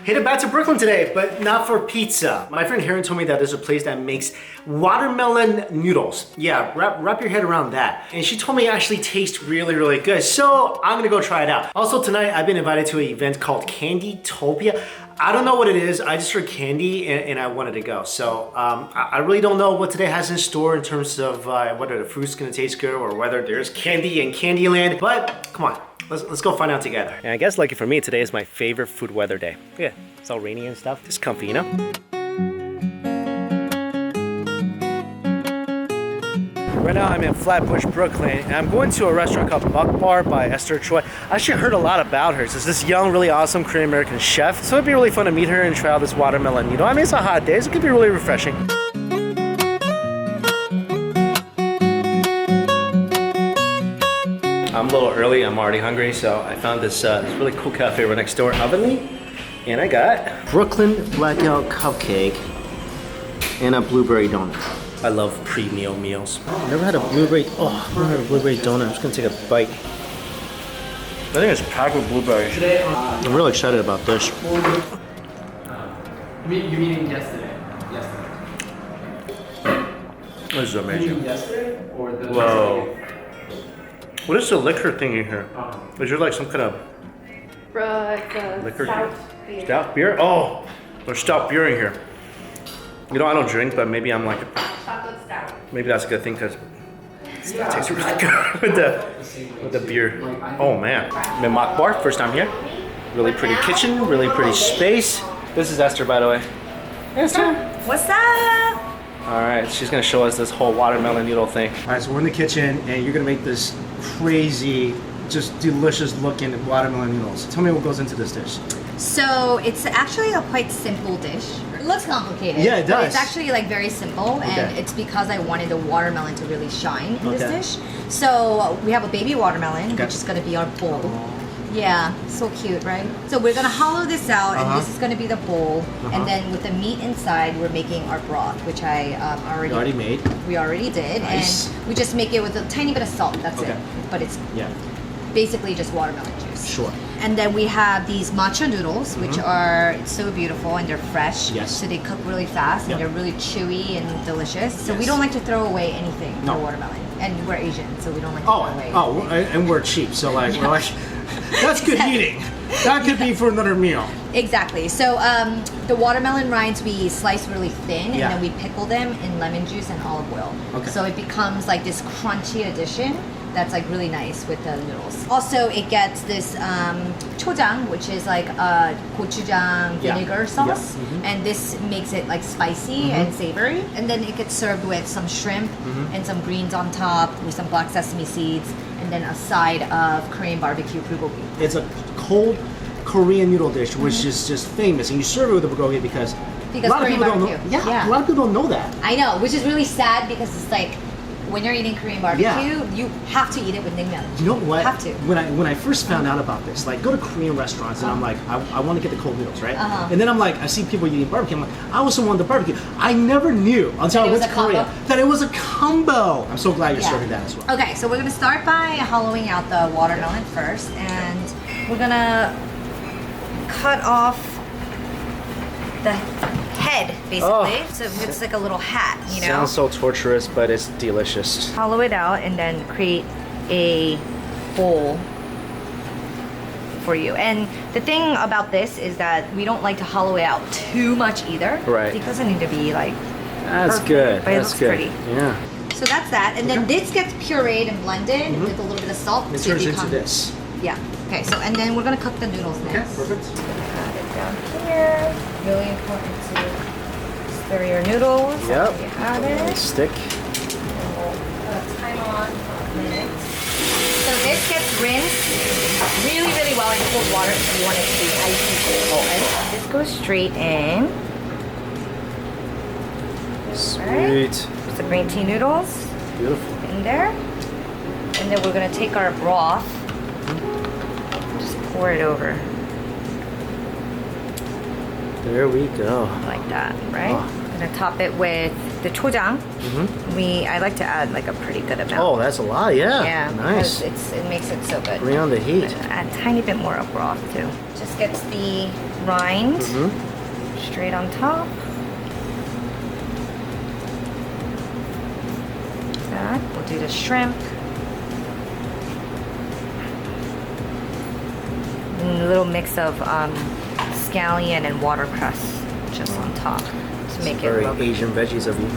Headed back to Brooklyn today, but not for pizza. My friend Heron told me that there's a place that makes watermelon noodles. Yeah, wrap your head around that. And she told me it actually tastes really, really good. So I'm gonna go try it out. Also tonight, I've been invited to an event called Candytopia. I don't know what it is. I just heard candy and I wanted to go. So I really don't know what today has in store in terms of whether the food's gonna taste good or whether there's candy in Candyland. But come on, let's go find out together. And I guess lucky for me, today is my favorite food weather day. Yeah, it's all rainy and stuff. It's comfy, you know? Right now I'm in Flatbush, Brooklyn, and I'm going to a restaurant called Mokbar by Esther Choi. I actually heard a lot about her. She's this young, really awesome Korean American chef. So it'd be really fun to meet her and try out this watermelon noodle. I mean, it's a hot day, so it could be really refreshing. I'm a little early, I'm already hungry, so I found this really cool cafe right next door, Ovenly, and I got Brooklyn Blackout Cupcake and a blueberry donut. I love pre-meal meals. Never had a blueberry donut. I'm just gonna take a bite. I think it's packed with blueberries. I'm really excited about this. You meaning yesterday? This is amazing. You mean yesterday or the Whoa. What is the liquor thing in here? Is there like some kind of liquor? Stout beer? Oh, there's stout beer in here. You know, I don't drink, but maybe I'm like, maybe that's a good thing because it tastes really good with the beer. Oh man, I'm in Mokbar, first time here. Really pretty kitchen, really pretty space. This is Esther, by the way. Esther. What's up? All right, she's gonna show us this whole watermelon noodle thing. All right, so we're in the kitchen and you're gonna make this crazy, just delicious looking watermelon noodles. Tell me what goes into this dish. So it's actually a quite simple dish. It looks complicated. Yeah, it does. But it's actually like very simple, and it's because I wanted the watermelon to really shine in this dish. So we have a baby watermelon, which is gonna be our bowl. Yeah, so cute, right? So we're gonna hollow this out, and this is gonna be the bowl. And then with the meat inside, we're making our broth, which I already made. We already did, and we just make it with a tiny bit of salt. That's it. But it's basically just watermelon juice. Sure. And then we have these matcha noodles, which are so beautiful and they're fresh. Yes. So they cook really fast and they're really chewy and delicious. So we don't like to throw away anything for watermelon. And we're Asian, so we don't like to throw away anything. And we're cheap, so like, we're like, that's good eating. That could be for another meal. Exactly. So the watermelon rinds we slice really thin, and then we pickle them in lemon juice and olive oil. Okay. So it becomes like this crunchy addition that's like really nice with the noodles. Also, it gets this chojang, which is like a gochujang vinegar sauce, and this makes it like spicy and savory. And then it gets served with some shrimp and some greens on top with some black sesame seeds, and then a side of Korean barbecue bulgogi. It's a cold Korean noodle dish, which is just famous, and you serve it with the bulgogi because a lot of people don't know. A lot of people don't know that. I know, which is really sad because it's like, when you're eating Korean barbecue, you have to eat it with naengmyeon. You know what? Have to. When I first found out about this, like go to Korean restaurants and I'm like, I want to get the cold noodles, right? And then I'm like, I see people eating barbecue. I'm like, I also want the barbecue. I never knew until I went to Korea that it was a combo. I'm so glad you're serving that as well. Okay, so we're gonna start by hollowing out the watermelon first, and we're gonna cut off the head, basically. So it's like a little hat, you know? Sounds so torturous, but it's delicious. Hollow it out and then create a bowl for you. And the thing about this is that we don't like to hollow it out too much either. Right. It doesn't need to be like perfect, good. But it looks pretty. Yeah. So that's that. And then this gets pureed and blended with a little bit of salt. It turns into this. Yeah. Okay, so and then we're gonna cook the noodles next. Okay, perfect. Add it down here. Really important to stir your noodles. Yep. You have it. Stick. And we'll put a timer on for a minute. So this gets rinsed really, really well in cold water if you want it to be icy cold. And this goes straight in. Sweet. Put the green tea noodles. Beautiful. In there. And then we're gonna take our broth. Just pour it over. There we go. Like that, right? gonna top it with the chojang. I like to add like a pretty good amount. Oh, that's a lot, yeah. Yeah, Nice. because it makes it so good. Bring on the heat. Add a tiny bit more of broth too. Just gets the rind straight on top. That. We'll do the shrimp. And a little mix of scallion and watercress just on top to make it very look Asian veggies of you.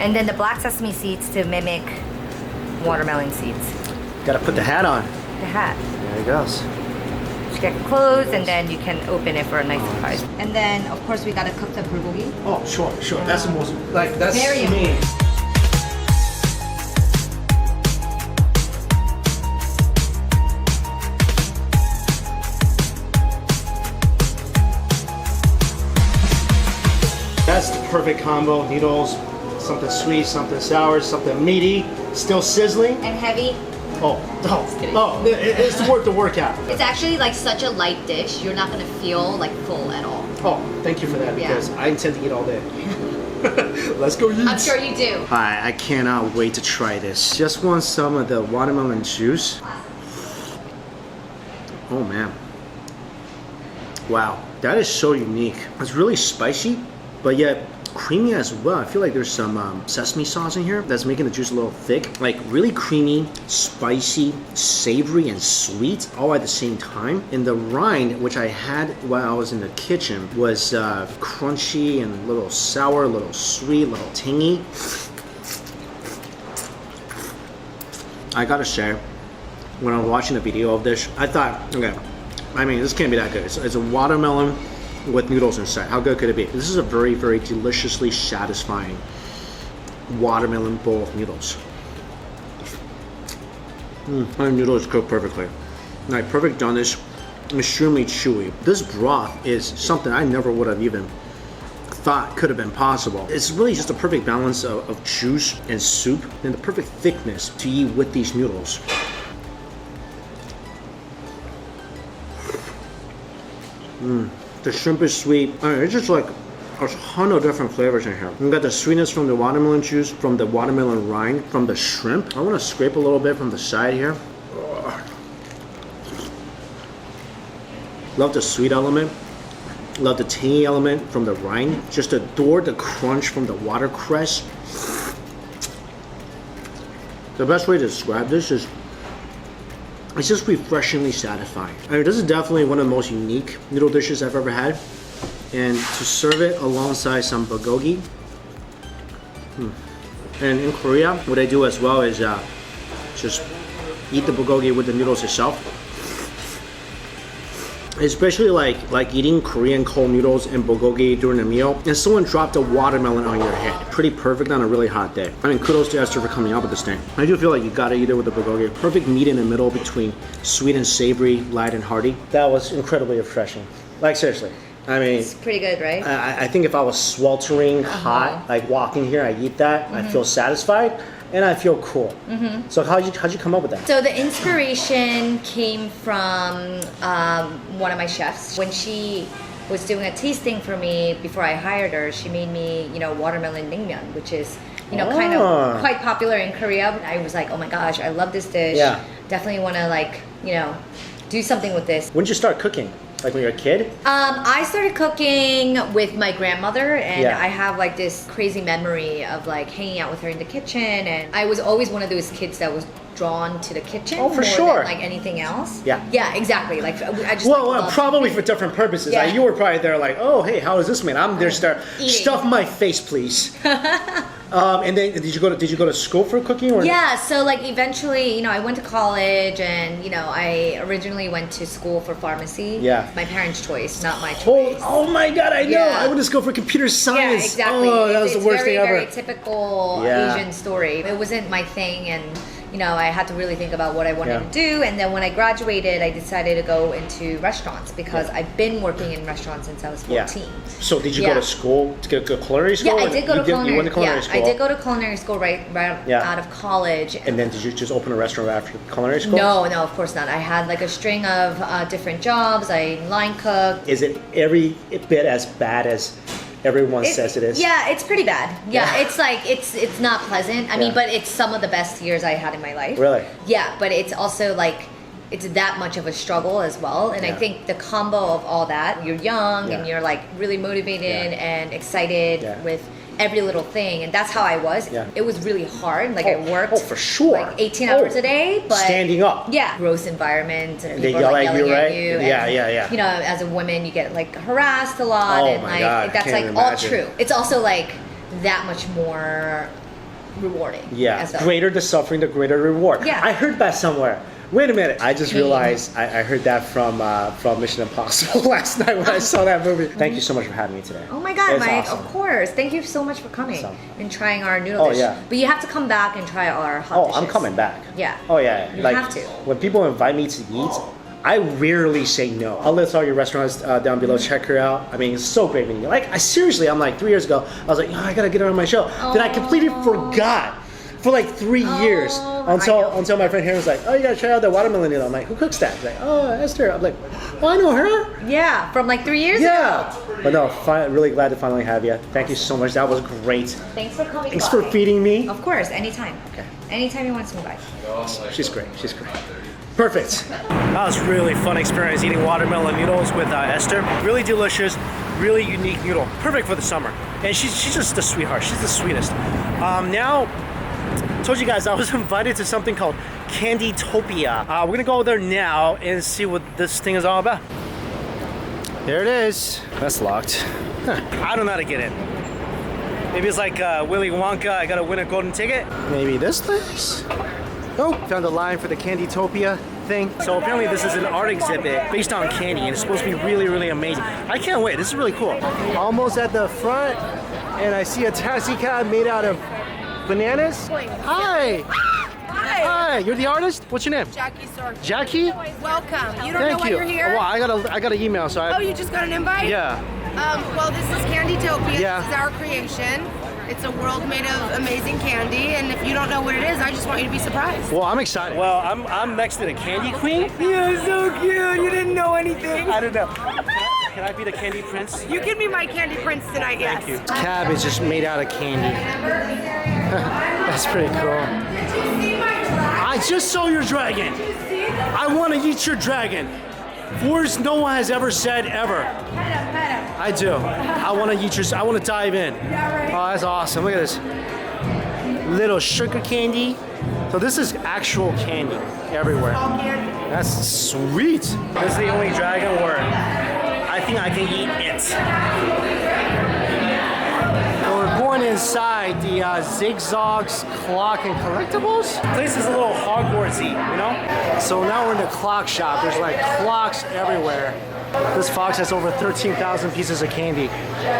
And then the black sesame seeds to mimic watermelon seeds. Gotta put the hat on. The hat. There it goes. Just get closed and then you can open it for a nice surprise. And then of course we gotta cook the bulgogi. Oh, sure. That's the most, that's Very me. That's the perfect combo. Noodles, something sweet, something sour, something meaty, still sizzling. And heavy. It's worth the workout. It's actually like such a light dish. You're not gonna feel like full at all. Oh, thank you for that because I intend to eat all day. Let's go eat. I'm sure you do. I cannot wait to try this. Just want some of the watermelon juice. Oh man. Wow, that is so unique. It's really spicy, but yet creamy as well. I feel like there's some sesame sauce in here that's making the juice a little thick. Like really creamy, spicy, savory, and sweet all at the same time. And the rind, which I had while I was in the kitchen, was crunchy and a little sour, a little sweet, a little tangy. I gotta say, when I was watching the video of this, I thought, okay, I mean, this can't be that good. It's a watermelon with noodles inside. How good could it be? This is a very, very deliciously satisfying watermelon bowl of noodles. My noodles cooked perfectly. Like perfect doneness, extremely chewy. This broth is something I never would have even thought could have been possible. It's really just a perfect balance of juice and soup and the perfect thickness to eat with these noodles. The shrimp is sweet. I mean, it's just like a ton of different flavors in here. You got the sweetness from the watermelon juice, from the watermelon rind, from the shrimp. I want to scrape a little bit from the side here. Love the sweet element. Love the tangy element from the rind. Just adore the crunch from the watercress. The best way to describe this is it's just refreshingly satisfying. I mean, this is definitely one of the most unique noodle dishes I've ever had. And to serve it alongside some bulgogi. And in Korea, what I do as well is just eat the bulgogi with the noodles itself. Especially like eating Korean cold noodles and bulgogi during a meal, and someone dropped a watermelon on your head. Pretty perfect on a really hot day. I mean, kudos to Esther for coming up with this thing. I do feel like you gotta eat it with the bulgogi. Perfect meat in the middle between sweet and savory, light and hearty. That was incredibly refreshing. Like seriously. I mean, It's pretty good, right? I think if I was sweltering hot, like walking here, I eat that, I feel satisfied. And I feel cool. So how'd you come up with that? So the inspiration came from one of my chefs. When she was doing a tasting for me before I hired her, she made me, watermelon naengmyeon, which is, kind of quite popular in Korea. I was like, oh my gosh, I love this dish. Yeah. Definitely want to do something with this. When did you start cooking? Like when you were a kid? I started cooking with my grandmother, and Yeah. I have like this crazy memory of like hanging out with her in the kitchen, and I was always one of those kids that was drawn to the kitchen Oh, for more sure. than like anything else. Yeah. Yeah, exactly. Like I just Well, loved probably for different purposes. Yeah. Like, you were probably there like, oh, hey, how is this made? I'm there start Eating. stuff my face, please. And then did you go to school for cooking or? Yeah, so like eventually, I went to college, and I originally went to school for pharmacy. Yeah. My parents' choice, not my Oh, choice. oh my God, I know. Yeah. I went to school for computer science. Yeah, exactly. Oh, that was the worst very, thing ever. very typical Yeah. Asian story. It wasn't my thing, and I had to really think about what I wanted to do. And then when I graduated, I decided to go into restaurants because I've been working in restaurants since I was 14. So did you go to school to go culinary school? Yeah, I did go to culinary. You went to culinary school. I did go to culinary school right out of college. And then did you just open a restaurant after culinary school? No, of course not. I had like a string of different jobs. I line cooked. Is it every bit as bad as everyone says it is? Yeah, it's pretty bad. Yeah, Yeah. it's like it's not pleasant. I mean, but it's some of the best years I had in my life. Really? Yeah, but it's also like it's that much of a struggle as well. And I think the combo of all that, you're young and you're like really motivated and excited with every little thing, and that's how I was. It was really hard. Like I worked for sure. like 18 hours a day, but standing up. Yeah, gross environment, and They people yell are, like, at you, yelling right? at you. Yeah, and, yeah. You know, as a woman, you get like harassed a lot, Oh and my like God, that's can't like even all imagine. true. It's also like that much more rewarding. Yeah, as well. greater the suffering, the greater the reward. Yeah. I heard that somewhere. Wait a minute. I just realized I heard that from Mission Impossible last night when I saw that movie. Thank you so much for having me today. Oh my God, It's Mike! awesome. Of course. Thank you so much for coming Awesome. and trying our noodle dish. yeah. But you have to come back and try our hot dishes. I'm coming back. Yeah. Oh yeah. You like have to. when people invite me to eat, I rarely say no. I'll list all your restaurants down below. Check her out. I mean, it's so great meeting you. Like, seriously, I'm like 3 years ago. I was like, I gotta get her on my show. Then I completely forgot for like 3 years until my friend here was like, you gotta try out the watermelon noodle. I'm like, who cooks that? He's like, Esther. I'm like, I know her. Yeah, from like 3 years ago. But no, really glad to finally have you. Thank you so much. That was great. Thanks for coming. Thanks for feeding me. Of course, anytime. Okay. Anytime you want to swing by. She's great. She's great. Perfect. That was really fun experience eating watermelon noodles with Esther. Really delicious, really unique noodle. Perfect for the summer. And she's just a sweetheart. She's the sweetest. Now, told you guys I was invited to something called Candytopia. We're gonna go there now and see what this thing is all about. There it is. That's locked. I don't know how to get in. Maybe it's like Willy Wonka. I gotta win a golden ticket. Maybe this place. Oh, found a line for the Candytopia thing. So apparently this is an art exhibit based on candy, and it's supposed to be really, really amazing. I can't wait. This is really cool. Almost at the front, and I see a taxi cab made out of bananas. Hi. Hi. You're the artist? What's your name? Jackie, sir. Jackie? Welcome. You don't Thank know why you. you're here? Well, I got an email, so Oh, you just got an invite? Yeah. Well, this is Candytopia. Yeah. This is our creation. It's a world made of amazing candy, and if you don't know what it is, I just want you to be surprised. Well, I'm excited. Well, I'm next to the Candy Queen. You're so cute. You didn't know anything. I don't know. Can I be the Candy Prince? You can be my candy prince tonight, yes. Thank you. This cab is just made out of candy. That's pretty cool. I just saw your dragon. I want to eat your dragon. Words no one has ever said ever. I do. I want to eat your. I want to dive in. Oh, that's awesome. Look at this. Little sugar candy. So this is actual candy everywhere. That's sweet. This is the only dragon where I think I can eat it. So we're going inside the Zigzags Clock and Collectibles. The place is a little Hogwartsy, you know? So now we're in the clock shop. There's like clocks everywhere. This fox has over 13,000 pieces of candy.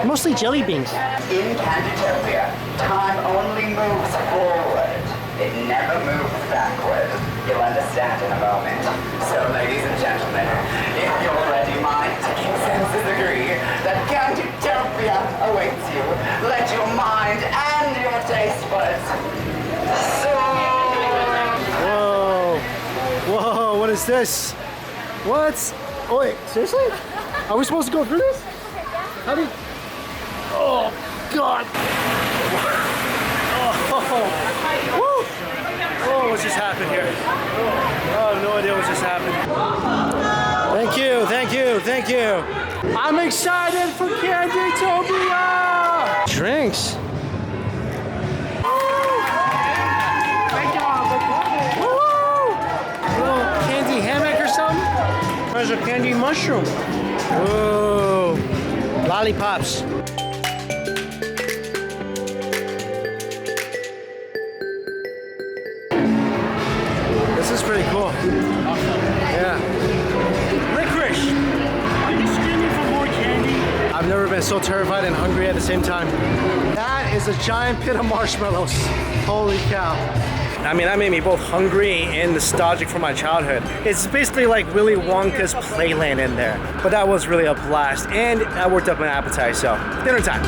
Mostly jelly beans. In Candytopia, time only moves forward. It never moves backward. You'll understand in a moment. So, ladies and gentlemen, if you're ready, my ticking senses agree that Candytopia awaits you. Let your mind and your taste buds soar. Whoa. Whoa, what is this? What? Oh wait, seriously? Are we supposed to go through this? How do you... Oh, God. Oh, woo. Oh, what just happened here? Oh, I have no idea what just happened. Thank you, thank you, thank you. I'm excited for Candytopia! Drinks. Candy hammock or something? There's a candy mushroom. Whoa. Lollipops. This is pretty cool. Yeah. Licorice. Are you screaming for more candy? I've never been so terrified and hungry at the same time. That is a giant pit of marshmallows. Holy cow. I mean, that made me both hungry and nostalgic for my childhood. It's basically like Willy Wonka's playland in there. But that was really a blast, and that worked up my appetite, so dinner time.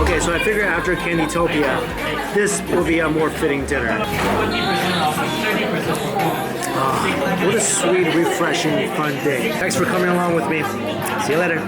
Okay, so I figure after Candytopia, this will be a more fitting dinner. What a sweet, refreshing, fun day. Thanks for coming along with me. See you later.